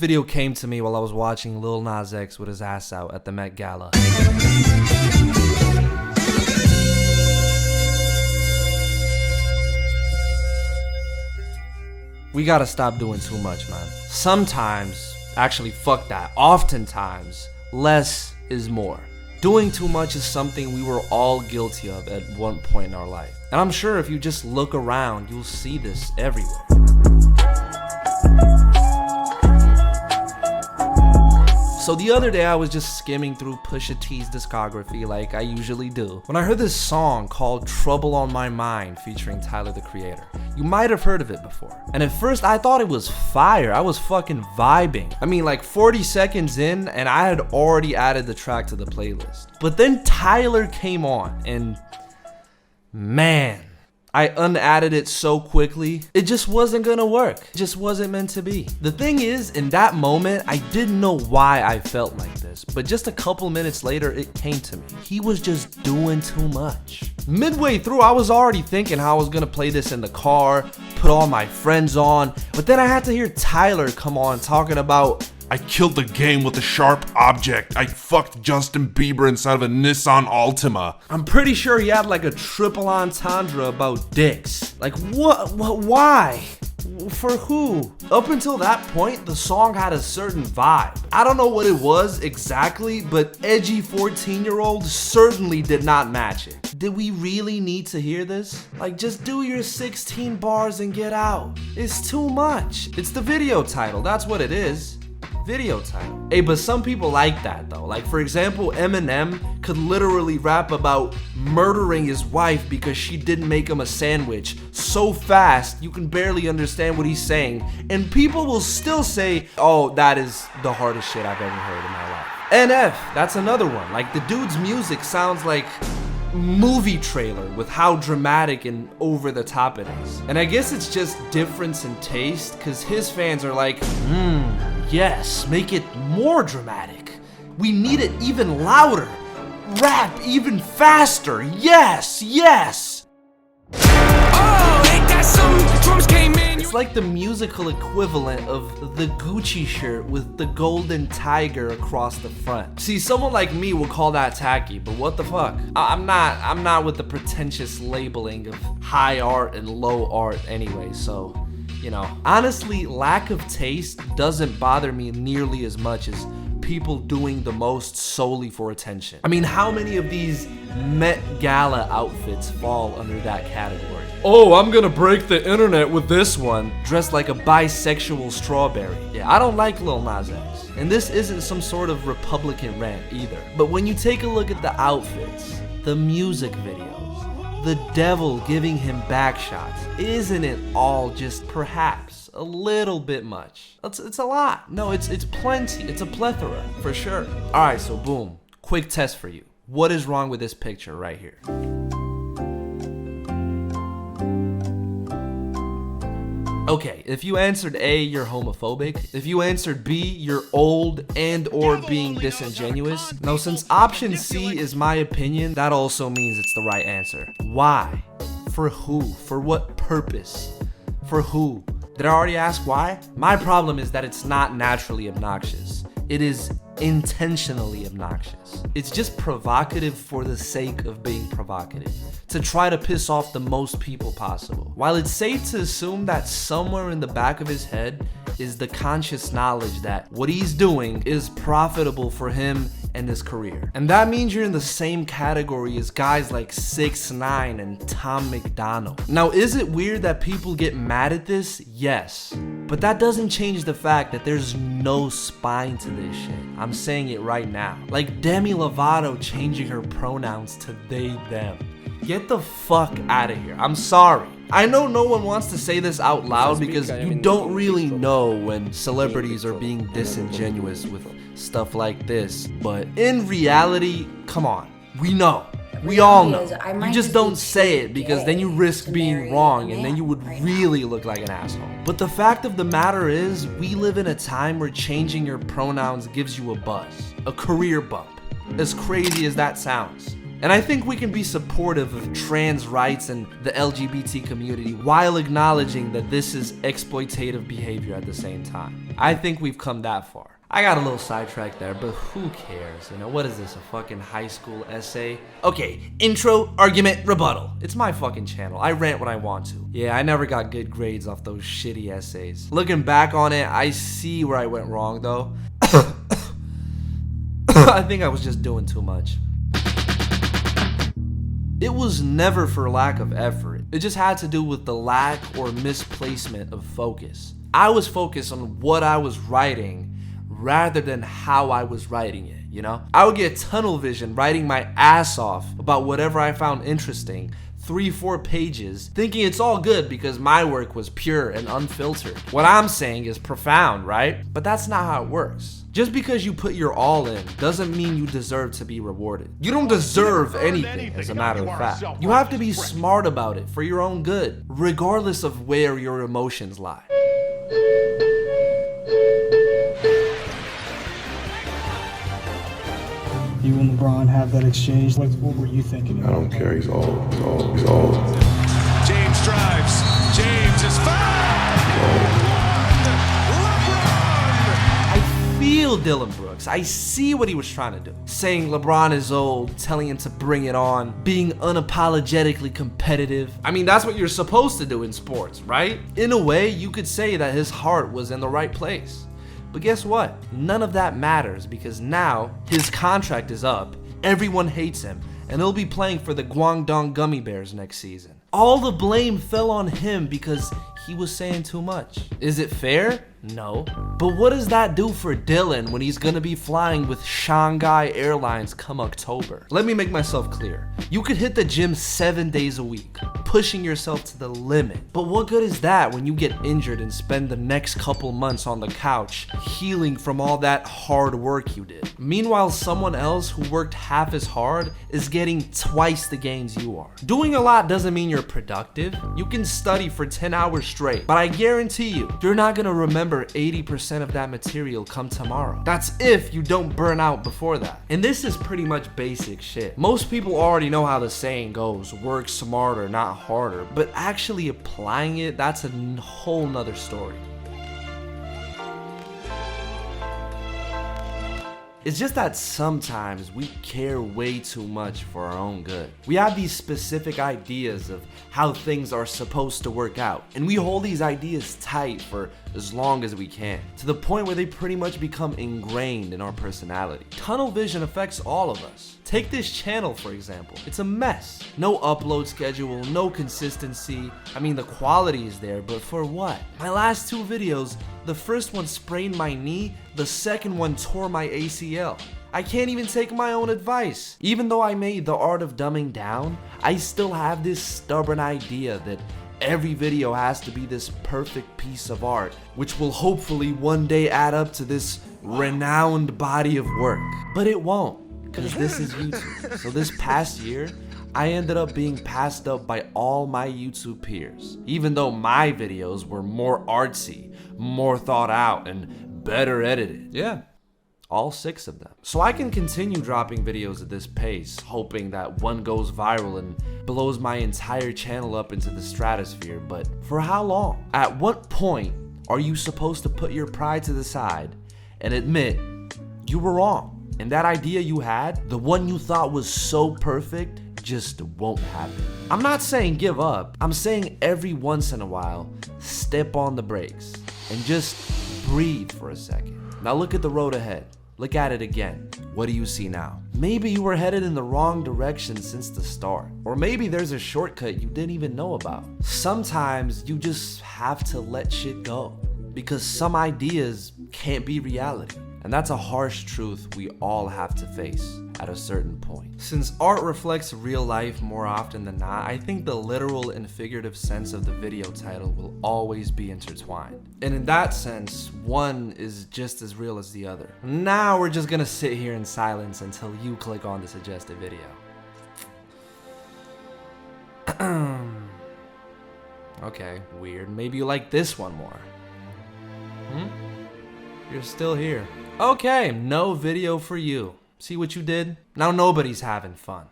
video came to me while I was watching Lil Nas X with his ass out at the Met Gala. We gotta stop doing too much, man. Sometimes, actually fuck that, oftentimes, less is more. Doing too much is something we were all guilty of at one point in our life. And I'm sure if you just look around, you'll see this everywhere. So the other day I was just skimming through Pusha T's discography like I usually do, when I heard this song called Trouble on My Mind featuring Tyler the Creator. You might have heard of it before. And at first I thought it was fire. I was fucking vibing. I mean, like 40 seconds in and I had already added the track to the playlist. But then Tyler came on and man, I unadded it so quickly. It just wasn't gonna work. It just wasn't meant to be. The thing is, in that moment, I didn't know why I felt like this, but just a couple minutes later, it came to me. He was just doing too much. Midway through, I was already thinking how I was gonna play this in the car, put all my friends on, but then I had to hear Tyler come on talking about, I killed the game with a sharp object. I fucked Justin Bieber inside of a Nissan Altima. I'm pretty sure he had like a triple entendre about dicks. Like what, why? For who? Up until that point, the song had a certain vibe. I don't know what it was exactly, but edgy 14-year-old certainly did not match it. Did we really need to hear this? Like, just do your 16 bars and get out. It's too much. It's the video title, that's what it is. Video title. Hey, but some people like that though. Like for example, Eminem could literally rap about murdering his wife because she didn't make him a sandwich so fast you can barely understand what he's saying, and people will still say, oh, that is the hardest shit I've ever heard in my life. NF, that's another one. Like the dude's music sounds like movie trailer with how dramatic and over the top it is. And I guess it's just difference in taste, cause his fans are like, yes, make it more dramatic. We need it even louder. Rap even faster. Yes, yes. Oh, ain't that some drums came in? It's like the musical equivalent of the Gucci shirt with the golden tiger across the front. See, someone like me will call that tacky, but what the fuck? I'm not with the pretentious labeling of high art and low art anyway, so you know, honestly, lack of taste doesn't bother me nearly as much as people doing the most solely for attention. I mean, how many of these Met Gala outfits fall under that category? Oh, I'm gonna break the internet with this one, dressed like a bisexual strawberry. Yeah, I don't like Lil Nas X, and this isn't some sort of Republican rant either. But when you take a look at the outfits, the music videos, the devil giving him back shots, isn't it all just perhaps a little bit much? It's a lot. No, it's plenty. It's a plethora, for sure. All right, so boom, quick test for you. What is wrong with this picture right here? Okay, if you answered A, you're homophobic. If you answered B, you're old and or being disingenuous. Now, since option C is my opinion, that also means it's the right answer. Why? For who? For what purpose? For who? Did I already ask why? My problem is that it's not naturally obnoxious. It is intentionally obnoxious. It's just provocative for the sake of being provocative, to try to piss off the most people possible. While it's safe to assume that somewhere in the back of his head is the conscious knowledge that what he's doing is profitable for him and his career. And that means you're in the same category as guys like 6ix9ine and Tom McDonald. Now, is it weird that people get mad at this? Yes. But that doesn't change the fact that there's no spine to this shit. I'm saying it right now. Like Demi Lovato changing her pronouns to they, them. Get the fuck out of here. I'm sorry. I know no one wants to say this out loud because you don't really know when celebrities are being disingenuous with stuff like this, but in reality, come on, we know. We all know. You just don't say it because then you risk being wrong and then you would really look like an asshole. But the fact of the matter is, we live in a time where changing your pronouns gives you a buzz, a career bump. As crazy as that sounds. And I think we can be supportive of trans rights and the LGBT community while acknowledging that this is exploitative behavior at the same time. I think we've come that far. I got a little sidetracked there, but who cares? You know, what is this, a fucking high school essay? Okay, intro, argument, rebuttal. It's my fucking channel. I rant when I want to. Yeah, I never got good grades off those shitty essays. Looking back on it, I see where I went wrong, though. I think I was just doing too much. It was never for lack of effort. It just had to do with the lack or misplacement of focus. I was focused on what I was writing rather than how I was writing it, you know? I would get tunnel vision writing my ass off about whatever I found interesting, 3-4 pages, thinking it's all good because my work was pure and unfiltered. What I'm saying is profound, right? But that's not how it works. Just because you put your all in doesn't mean you deserve to be rewarded. You don't deserve anything, as a matter of fact. You have to be smart about it for your own good, regardless of where your emotions lie. You and LeBron have that exchange. What were you thinking? I don't care. He's old. He's old. James drives. James is fouled. I feel Dillon Brooks. I see what he was trying to do. Saying LeBron is old, telling him to bring it on, being unapologetically competitive. I mean, that's what you're supposed to do in sports, right? In a way, you could say that his heart was in the right place. But guess what? None of that matters because now his contract is up, everyone hates him, and he'll be playing for the Guangdong Gummy Bears next season. All the blame fell on him because he was saying too much. Is it fair? No. But what does that do for Dillon when he's gonna be flying with Shanghai Airlines come October? Let me make myself clear. You could hit the gym 7 days a week, pushing yourself to the limit. But what good is that when you get injured and spend the next couple months on the couch healing from all that hard work you did? Meanwhile, someone else who worked half as hard is getting twice the gains you are. Doing a lot doesn't mean you're productive. You can study for 10 hours straight, but I guarantee you're not gonna remember 80% of that material come tomorrow. That's if you don't burn out before that. And this is pretty much basic shit. Most people already know how the saying goes, work smarter, not harder, but actually applying it, that's a whole nother story. It's just that sometimes we care way too much for our own good. We have these specific ideas of how things are supposed to work out, and we hold these ideas tight for as long as we can, to the point where they pretty much become ingrained in our personality. Tunnel vision affects all of us. Take this channel, for example. It's a mess. No upload schedule, no consistency. I mean, the quality is there, but for what? My last 2 videos, the first one sprained my knee, the second one tore my ACL. I can't even take my own advice. Even though I made The Art of Dumbing Down, I still have this stubborn idea that every video has to be this perfect piece of art, which will hopefully one day add up to this renowned body of work. But it won't, because this is YouTube. So this past year, I ended up being passed up by all my YouTube peers, even though my videos were more artsy, more thought out, and better edited. Yeah, all 6 of them. So I can continue dropping videos at this pace, hoping that one goes viral and blows my entire channel up into the stratosphere, but for how long? At what point are you supposed to put your pride to the side and admit you were wrong? And that idea you had, the one you thought was so perfect, just won't happen. I'm not saying give up. I'm saying every once in a while, step on the brakes and just breathe for a second. Now look at the road ahead. Look at it again. What do you see now? Maybe you were headed in the wrong direction since the start. Or maybe there's a shortcut you didn't even know about. Sometimes you just have to let shit go because some ideas can't be reality. And that's a harsh truth we all have to face at a certain point. Since art reflects real life more often than not, I think the literal and figurative sense of the video title will always be intertwined. And in that sense, one is just as real as the other. Now we're just gonna sit here in silence until you click on the suggested video. Okay, weird. Maybe you like this one more. You're still here. Okay, no video for you. See what you did? Now nobody's having fun.